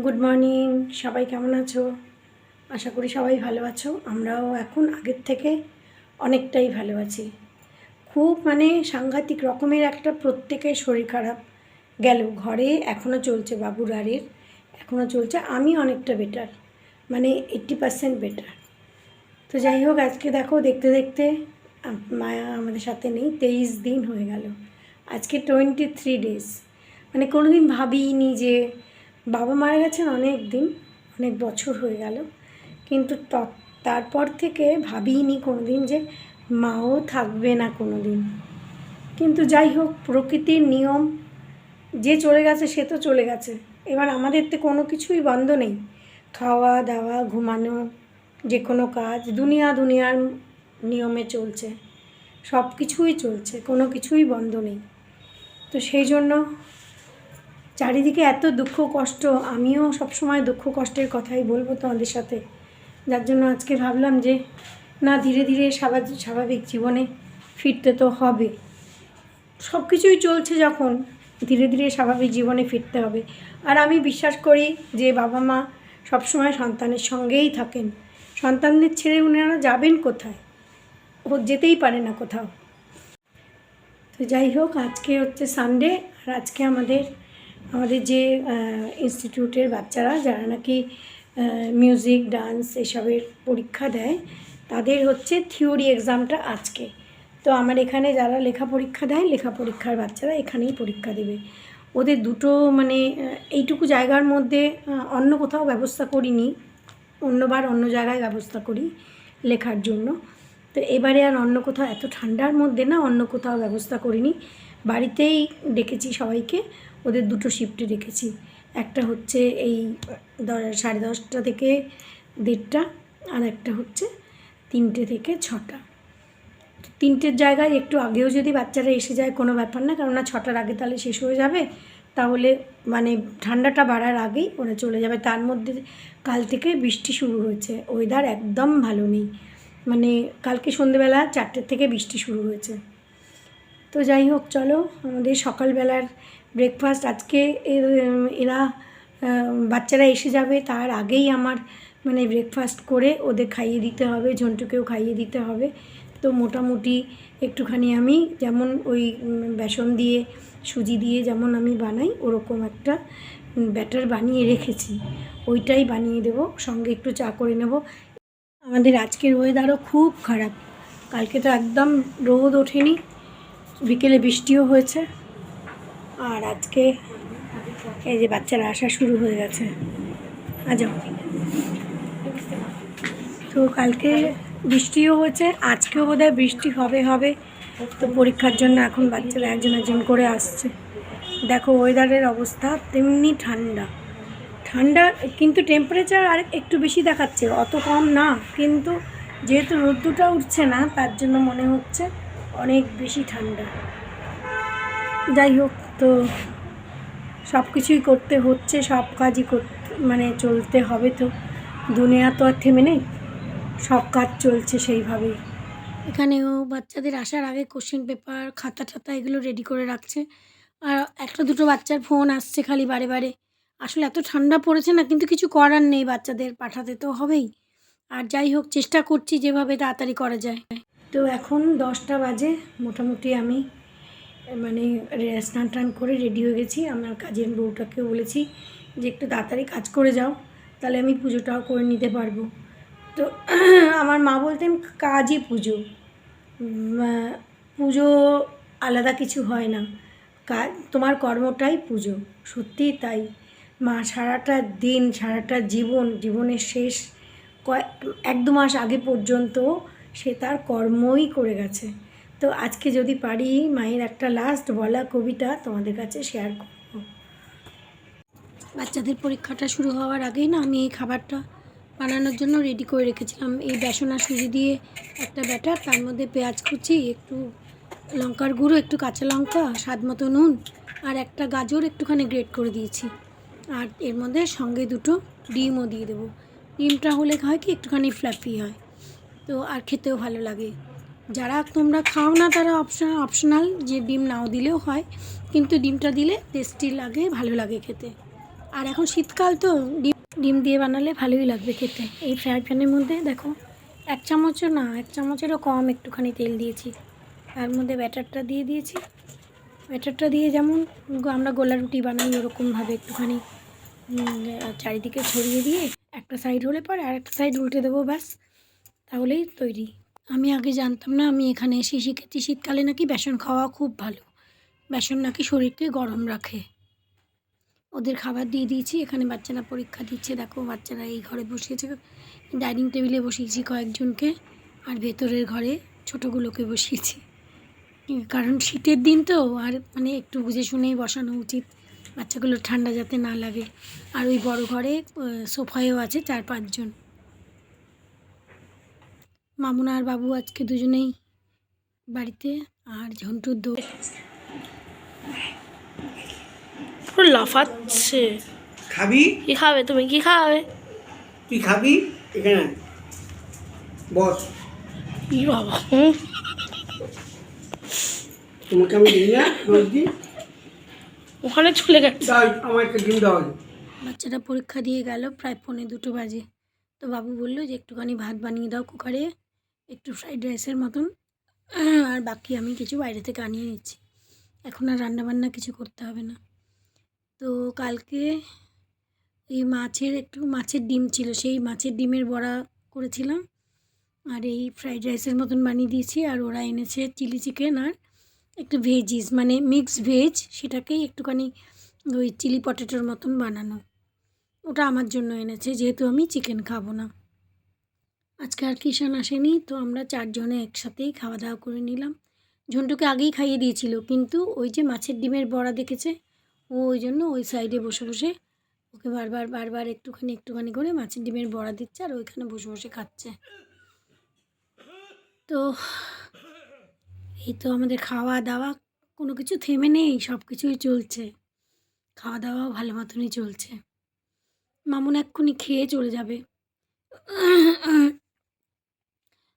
Good morning, সবাই কেমন আছো? আশা করি সবাই ভালো আছো। আমরাও এখন আগের থেকে অনেকটাই ভালো আছি। খুব সাংঘাতিক রকমের একটা প্রত্যেকের শরীর খারাপ গেল। ঘরে এখনও চলছে, বাবুর আরের এখনও চলছে। আমি অনেকটা বেটার, 80% বেটার। তো যাই হোক, আজকে দেখো দেখতে দেখতে মায়া আমাদের সাথে নেই, 23 দিন হয়ে গেল। আজকে 23 ডেজ। কোনো দিন ভাবিনি যে বাবা মারা গেছেন অনেক দিন, অনেক বছর হয়ে গেল, কিন্তু তারপর থেকে ভাবিনি কোনো দিন যে মাও থাকবে না কোনো দিন। কিন্তু যাই হোক, প্রকৃতির নিয়ম, যে চলে গেছে সে তো চলে গেছে। এবার আমাদের তো কোনো কিছুই বন্ধ নেই। খাওয়া দাওয়া, ঘুমানো, যে কোনো কাজ দুনিয়ার নিয়মে চলছে, সব কিছুই চলছে, কোনো কিছুই বন্ধ নেই। তো সেই জন্য চারিদিকে এত দুঃখ কষ্ট, আমিও সবসময় দুঃখ কষ্টের কথাই বলবো তোমাদের সাথে। যার জন্য আজকে ভাবলাম যে না, ধীরে ধীরে স্বাভাবিক জীবনে ফিরতে তো হবে। সব কিছুই চলছে যখন, ধীরে ধীরে স্বাভাবিক জীবনে ফিরতে হবে। আর আমি বিশ্বাস করি যে বাবা মা সবসময় সন্তানের সঙ্গেই থাকেন। সন্তানদের ছেড়ে ওনারা যাবেন কোথায়? ও যেতেই পারে না কোথাও। তো যাই হোক, আজকে হচ্ছে সানডে। আর আজকে আমাদের যে ইনস্টিটিউটের বাচ্চারা যারা নাকি মিউজিক, ডান্স এসবের পরীক্ষা দেয়, তাদের হচ্ছে থিওরি এক্সামটা আজকে। তো আমার এখানে যারা লেখা পরীক্ষা দেয়, লেখা পরীক্ষার বাচ্চারা এখানেই পরীক্ষা দেবে। ওদের দুটো এইটুকু জায়গার মধ্যে অন্য কোথাও ব্যবস্থা করিনি, অন্যবার অন্য জায়গায় ব্যবস্থা করি লেখার জন্য। তো এবারে আর অন্য কোথাও, এত ঠান্ডার মধ্যে না অন্য কোথাও ব্যবস্থা করিনি, বাড়িতেই ডেকেছি সবাইকে। ওদের দুটো শিফটে রেখেছি, একটা হচ্ছে এই 10:30 থেকে 1:30, আর একটা হচ্ছে 3টে থেকে 6টা। 3টের জায়গায় একটু আগেও যদি বাচ্চারা এসে যায় কোনো ব্যাপার না, কেননা 6টার আগে তাহলে শেষ হয়ে যাবে। তাহলে ঠান্ডাটা বাড়ার আগেই ওরা চলে যাবে। তার মধ্যে কাল থেকে বৃষ্টি শুরু হয়েছে, ওয়েদার একদম ভালো নেই। কালকে সন্ধেবেলা 4টে থেকে বৃষ্টি শুরু হয়েছে। তো যাই হোক, চলো আমাদের সকালবেলার ব্রেকফাস্ট আজকে এরা বাচ্চারা এসে যাবে তার আগেই আমার ব্রেকফাস্ট করে ওদের খাইয়ে দিতে হবে, ঝন্টুকেও খাইয়ে দিতে হবে। তো মোটামুটি একটুখানি আমি যেমন ওই বেসন দিয়ে, সুজি দিয়ে যেমন আমি বানাই, ওরকম একটা ব্যাটার বানিয়ে রেখেছি, ওইটাই বানিয়ে দেবো। সঙ্গে একটু চা করে নেব। আমাদের আজকের ওয়েদারও খুব খারাপ। কালকে তো একদম রোদ ওঠেনি, বিকেলে বৃষ্টিও হয়েছে। আর আজকে এই যে বাচ্চারা আসা শুরু হয়ে গেছে। আজও তো কালকে বৃষ্টিও হয়েছে, আজকেও বোধহয় বৃষ্টি হবে। তো পরীক্ষার জন্য এখন বাচ্চারা একজন করে আসছে। দেখো ওয়েদারের অবস্থা, তেমনি ঠান্ডা, কিন্তু টেম্পারেচার আর একটু বেশি দেখাচ্ছে, অত কম না। কিন্তু যেহেতু রোদ্দুরটা উঠছে না, তার জন্য মনে হচ্ছে অনেক বেশি ঠান্ডা। যাই হোক, তো সব কিছুই করতে হচ্ছে, সব কাজই চলতে হবে। তো দুনিয়া তো আর থেমে নেই, সব কাজ চলছে সেইভাবেই। এখানেও বাচ্চাদের আসার আগে কোশ্চেন পেপার, খাতা টাতা এগুলো রেডি করে রাখছে। আর একটা দুটো বাচ্চার ফোন আসছে খালি বারে। আসলে এত ঠান্ডা পড়েছে না, কিন্তু কিছু করার নেই, বাচ্চাদের পাঠাতে তো হবেই। আর যাই হোক, চেষ্টা করছি যেভাবে তাড়াতাড়ি করা যায়। তো এখন 10টা বাজে, মোটামুটি আমি স্নান টান করে রেডি হয়ে গেছি। আমার কাজের বউটাকেও বলেছি যে একটু তাড়াতাড়ি কাজ করে যাও, তাহলে আমি পুজোটাও করে নিতে পারবো। তো আমার মা বলতেন কাজই পুজো, পুজো আলাদা কিছু হয় না, কাজ তোমার কর্মটাই পুজো। সত্যিই তাই। মা সারাটা দিন, সারাটা জীবনের শেষ 1-2 মাস আগে পর্যন্ত সে তার কর্মই করে গেছে। তো আজকে যদি পারি মায়ের একটা লাস্ট বলা কবিতা তোমাদের কাছে শেয়ার করব। বাচ্চাদের পরীক্ষাটা শুরু হওয়ার আগেই না আমি এই খাবারটা বানানোর জন্য রেডি করে রেখেছিলাম। এই বেসন আর সুজি দিয়ে একটা ব্যাটার, তার মধ্যে পেঁয়াজ কুচি, একটু লঙ্কার গুঁড়ো, একটু কাঁচা লঙ্কা, স্বাদ মতো নুন, আর একটা গাজর একটুখানি গ্রেট করে দিয়েছি। আর এর মধ্যে সঙ্গে 2টো ডিমও দিয়ে দেবো। ডিমটা হলে হয় কি একটুখানি ফ্লাফি হয়, তো আর খেতেও ভালো লাগে। যারা তোমরা খাও না তারা অপশনাল, যে ডিম নাও দিলেও হয়, কিন্তু ডিমটা দিলে টেস্টি লাগে, ভালো লাগে খেতে। আর এখন শীতকাল তো ডিম ডিম দিয়ে বানালে ভালোই লাগবে খেতে। এই ফ্রাই প্যানের মধ্যে দেখো 1 চামচও না, 1 চামচেরও কম একটুখানি তেল দিয়েছি, তার মধ্যে ব্যাটারটা দিয়ে দিয়েছি। ব্যাটারটা দিয়ে যেমন আমরা গোলা রুটি বানাই ওরকমভাবে একটুখানি চারিদিকে ছড়িয়ে দিয়ে একটা সাইড হলে পরে আর একটা সাইড উল্টে দেবো, ব্যাস তাহলেই তৈরি। আমি আগে জানতাম না, আমি এখানে এসে শিখেছি শীতকালে নাকি বেসন খাওয়া খুব ভালো, বেসন নাকি শরীরকে গরম রাখে। ওদের খাবার দিয়ে দিয়েছি, এখানে বাচ্চারা পরীক্ষা দিচ্ছে, দেখো বাচ্চারা এই ঘরে বসিয়েছে, ডাইনিং টেবিলে বসিয়েছি কয়েকজনকে, আর ভেতরের ঘরে ছোটোগুলোকে বসিয়েছি, কারণ শীতের দিন তো, আর মানে একটু বুঝে শুনেই বসানো উচিত, বাচ্চাগুলোর ঠান্ডা যাতে না লাগে। আর ওই বড় ঘরে সোফায়ও আছে 4-5 জন। মামুনা আর বাবু আজকে দুজনেই বাড়িতে, আর ঝন্টুর দোষ পুরো লাফাচ্ছে। খাবি? কি খাবে তুমি? কি খাবে? তুই খাবি? এখানে বস। কি বাবা, তোমাকে আমি দিই না বলছি, ওখানে চলে গেছে। তাই আমার একটা ডিম দাও। বাচ্চারা পরীক্ষা দিয়ে গেল, প্রায় 1:45 বাজে। তো বাবু বললো যে একটুখানি ভাত বানিয়ে দাও কুকারে, একটু ফ্রাইড রাইসের মতন, আর বাকি আমি কিছু বাইরে থেকে আনিয়ে নিচ্ছি, এখন আর রান্নাবান্না কিছু করতে হবে না। তো কালকে এই মাছের ডিম ছিল, সেই মাছের ডিমের বড়া করেছিলাম, আর এই ফ্রাইড রাইসের মতন বানিয়ে দিয়েছি। আর ওরা এনেছে চিলি চিকেন আর একটু ভেজিস, মানে মিক্সড ভেজ, সেটাকেই একটুখানি ওই চিলি পটেটোর মতন বানানো, ওটা আমার জন্য এনেছে, যেহেতু আমি চিকেন খাবো না। আজকে আর কিষান আসেনি, তো আমরা 4 জনে একসাথেই খাওয়া দাওয়া করে নিলাম। ঝন্টুকে আগেই খাইয়ে দিয়েছিল, কিন্তু ওই যে মাছের ডিমের বড়া দেখেছে ও, ওই জন্য ওই সাইডে বসে বসে ওকে বারবার একটুখানি করে মাছের ডিমের বড়া দিচ্ছে, আর ওইখানে বসে বসে খাচ্ছে। তো এই তো আমাদের খাওয়া দাওয়া কোনো কিছু থেমে নেই, সব কিছুই চলছে, খাওয়া দাওয়াও ভালো মতনই চলছে। মামুন এক্ষুনি খেয়ে চলে যাবে,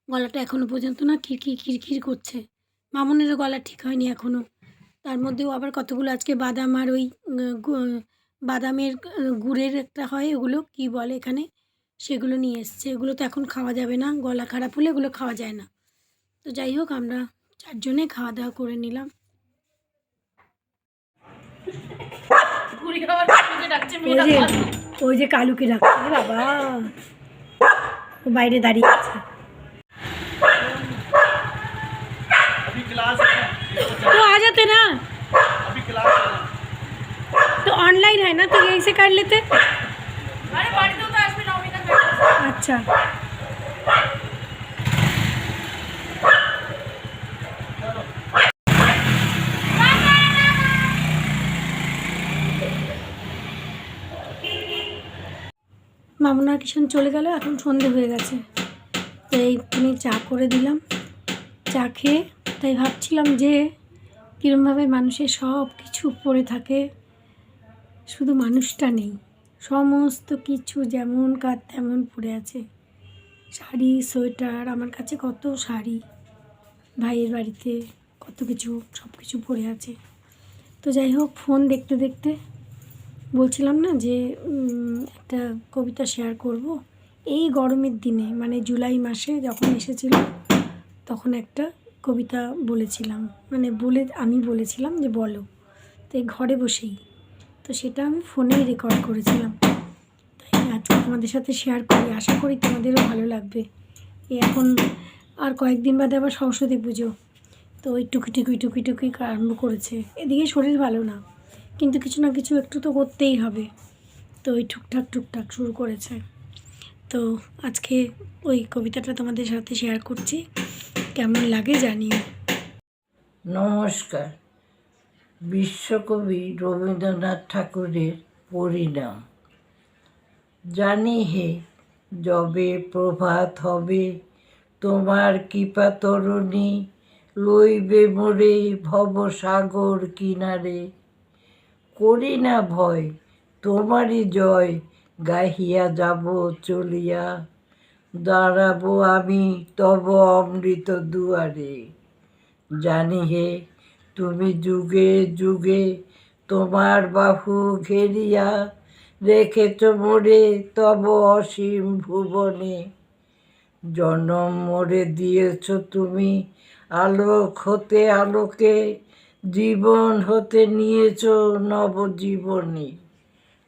গলাটা এখনও পর্যন্ত না খিরখির করছে, মামুনেরও গলা ঠিক হয়নি এখনও। তার মধ্যেও আবার কতগুলো আজকে বাদাম আর ওই বাদামের গুড়ের একটা হয়, ওগুলো কি বলে এখানে, সেগুলো নিয়ে এসছে। এগুলো তো এখন খাওয়া যাবে না, গলা খারাপ হলে এগুলো খাওয়া যায় না। তো যাই হোক, আমরা 4 জনে খাওয়া দাওয়া করে নিলাম। ওই যে কালুকে ডাকছে, বাবা ও বাইরে দাঁড়িয়ে আছে। तो आ जाते ना, तो ऑनलाइन है ना, तो यहीं से कर लेते। अच्छा, মামুনার কিষান চলে গেল, এখন সন্ধে হয়ে গেছে, তো এইখানে চা করে দিলাম। চা খেয়ে তাই ভাবছিলাম যে কীরমভাবে মানুষের সব কিছু পড়ে থাকে, শুধু মানুষটা নেই, সমস্ত কিছু যেমন কার তেমন পড়ে আছে। শাড়ি, সোয়েটার, আমার কাছে কত শাড়ি, ভাইয়ের বাড়িতে কত কিছু, সব কিছু পড়ে আছে। তো যাই হোক, ফোন দেখতে দেখতে বলছিলাম না যে একটা কবিতা শেয়ার করব, এই গরমের দিনে, মানে জুলাই মাসে যখন এসেছিল তখন একটা কবিতা বলেছিলাম, মানে আমি বলেছিলাম যে বলো, তো এই ঘরে বসেই, তো সেটা আমি ফোনেই রেকর্ড করেছিলাম, তাই আজকে তোমাদের সাথে শেয়ার করি, আশা করি তোমাদেরও ভালো লাগবে। এখন আর কয়েকদিন বাদে আবার সরস্বতী পুজো, তো ওই টুকি আরম্ভ করেছে, এদিকে শরীর ভালো না, কিন্তু কিছু না কিছু একটু তো করতেই হবে, তো ওই টুকটাক শুরু করেছে। তো আজকে ওই কবিতাটা তোমাদের সাথে শেয়ার করছি, কেমন লাগে জানিও। নমস্কার। বিশ্বকবি রবীন্দ্রনাথ ঠাকুরের পরিণাম। জানি হে যবে প্রভাত হবে, তোমার কৃপা তরুণী লইবে মোরে ভবসাগর কিনারে। করি না ভয়, তোমারই জয় গাহিয়া যাব চলিয়া, দাঁড়াবো আমি তব অমৃত দুয়ারে। জানি হে তুমি যুগে যুগে তোমার বাহু ঘেরিয়া রেখেছ মোরে তব অসীম ভুবনে। জনম মোরে দিয়েছ তুমি আলোক হতে আলোকে, জীবন হতে নিয়েছ নবজীবনী।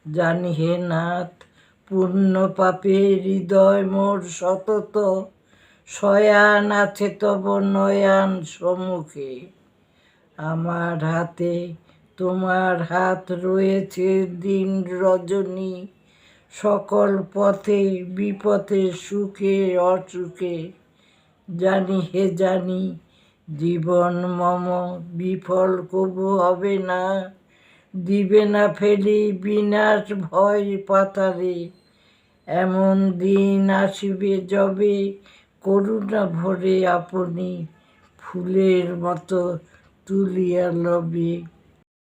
জানি হে নাথ পূর্ণ পাপে হৃদয় মোর সতত, শয়ান আছে তব নয়ান সম্মুখে। আমার হাতে তোমার হাত রয়েছে দিন রজনী, সকল পথে বিপথে সুখে অসুখে। জানি হে জানি জীবন মম বিফল কবু হবে না, দিবে না ফেলি বিনাশ ভয় পাতারে। এমন দিন আসিবে যবে করুণা ভরে আপনি ফুলের মতো তুলিয়া লবে।